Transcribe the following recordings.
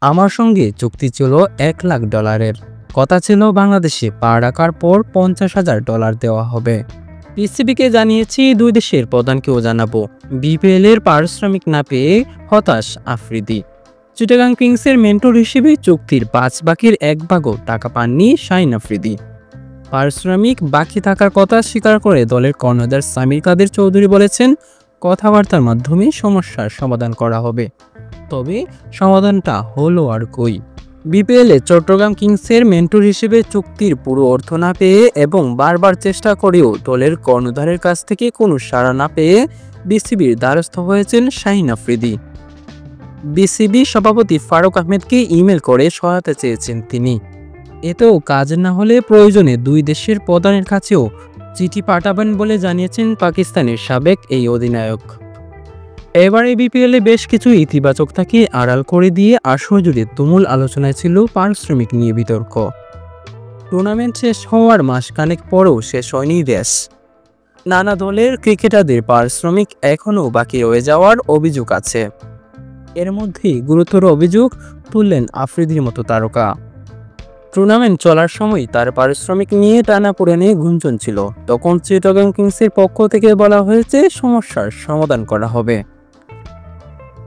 আমার সঙ্গে চুক্তি ছিল $1,00,000 কথা ছিল বাংলাদেশে পা রাখার পর $50,000 দেওয়া হবে। পিসিবিকে জানিয়েছি, দুই দেশের প্রধানকেও জানাবো। বিপিএল এর পারিশ্রমিক না পেয়ে হতাশ আফ্রিদি। চিটাগাং কিংসের মেন্টর হিসেবে চুক্তির 5 ভাগের 1 ভাগও টাকা পাননি শাহিন আফ্রিদি। পারিশ্রমিক বাকি থাকার কথা স্বীকার করে দলের কর্ণধার সামির কাদের চৌধুরী বলেছেন, কথাবার্তার মাধ্যমে সমস্যার সমাধান করা হবে। তবে সমাধানটা হলো আর কই? বিপিএলে চট্টগ্রাম কিংসের মেন্টর হিসেবে চুক্তির পুরো অর্থ না পেয়ে এবং বারবার চেষ্টা করেও দলের কর্ণধারের কাছ থেকে কোনো সাড়া না পেয়ে বিসিবির দ্বারস্থ হয়েছেন শাহিন আফ্রিদি। বিসিবি সভাপতি ফারুক আহমেদকে ইমেল করে সহায়তা চেয়েছেন তিনি। এতেও কাজ না হলে প্রয়োজনে দুই দেশের প্রধানের কাছেও চিঠি পাঠাবেন বলে জানিয়েছেন পাকিস্তানের সাবেক এই অধিনায়ক। এবারে বিপিএলে বেশ কিছু ইতিবাচক থাকে আড়াল করে দিয়ে আসর জুড়ে তুমুল আলোচনায় ছিল পারিশ্রমিক নিয়ে বিতর্ক। টুর্নামেন্ট শেষ হওয়ার মাসখানেক পরও শেষ হয়নি রেস। নানা দলের ক্রিকেটারদের পারিশ্রমিক এখনও বাকি রয়ে যাওয়ার অভিযোগ আছে। এর মধ্যেই গুরুতর অভিযোগ তুললেন আফ্রিদির মতো তারকা। টুর্নামেন্ট চলার সময় তার পারিশ্রমিক নিয়ে টানাপোড়েনে গুঞ্জন ছিল। তখন চিটাগাং কিংসের পক্ষ থেকে বলা হয়েছে সমস্যার সমাধান করা হবে।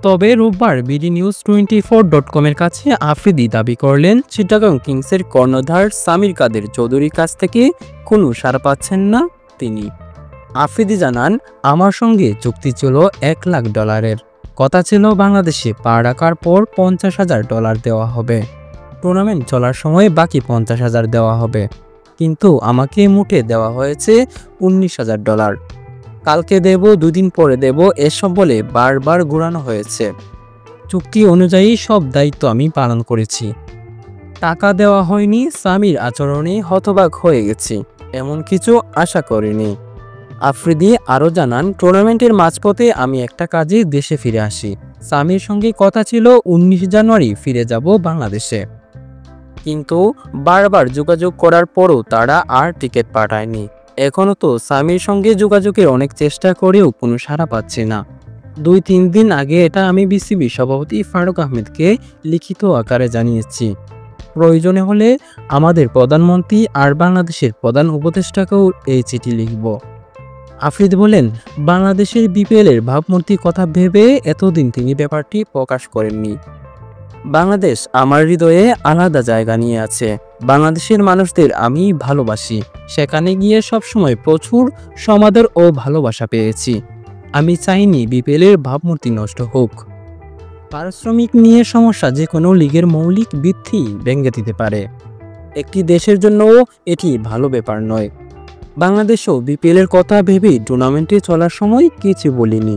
তবে রোববার BDNews24.com এর কাছে আফ্রিদি দাবি করলেন, চিটাগাং কিংসের কর্ণধার সামির কাদের চৌধুরীর কাছ থেকে কোনো সাড়া পাচ্ছেন না তিনি। আফ্রিদি জানান, আমার সঙ্গে চুক্তি ছিল $1,00,000 কথা ছিল বাংলাদেশে পা রাখার পর $50,000 দেওয়া হবে। টুর্নামেন্ট চলার সময় বাকি $50,000 দেওয়া হবে, কিন্তু আমাকে মুঠে দেওয়া হয়েছে $19,000। কালকে দেব, দুদিন পরে দেব, এসব বলে বারবার ঘোরানো হয়েছে। চুক্তি অনুযায়ী সব দায়িত্ব আমি পালন করেছি। টাকা দেওয়া হয়নি। সামির আচরণে হতবাক হয়ে গেছি, এমন কিছু আশা করিনি। আফ্রিদি আরও জানান, টুর্নামেন্টের মাঝপথে আমি একটা কাজে দেশে ফিরে আসি। সামির সঙ্গে কথা ছিল 19 জানুয়ারি ফিরে যাব বাংলাদেশে, কিন্তু বারবার যোগাযোগ করার পরও তারা আর টিকিট পাঠায়নি। এখনও তো সামির সঙ্গে যোগাযোগের অনেক চেষ্টা করেও কোনো সাড়া পাচ্ছি না। 2-3 দিন আগে এটা আমি বিসিবি সভাপতি ফারুক আহমেদকে লিখিত আকারে জানিয়েছি। প্রয়োজনে হলে আমাদের প্রধানমন্ত্রী আর বাংলাদেশের প্রধান উপদেষ্টাকেও এই চিঠি লিখব। আফ্রিদি বলেন, বাংলাদেশের বিপিএলের ভাবমূর্তির কথা ভেবে এতদিন তিনি ব্যাপারটি প্রকাশ করেননি। বাংলাদেশ আমার হৃদয়ে আলাদা জায়গা নিয়ে আছে। বাংলাদেশের মানুষদের আমি ভালোবাসি। সেখানে গিয়ে সবসময় প্রচুর সমাদর ও ভালোবাসা পেয়েছি। আমি চাইনি বিপিএলের ভাবমূর্তি নষ্ট হোক। পারিশ্রমিক নিয়ে সমস্যা যে কোনো লিগের মৌলিক ভিত্তি ভেঙে দিতে পারে। একটি দেশের জন্যও এটি ভালো ব্যাপার নয়। বাংলাদেশও বিপিএলের কথা ভেবেই টুর্নামেন্টে চলার সময় কিছু বলিনি।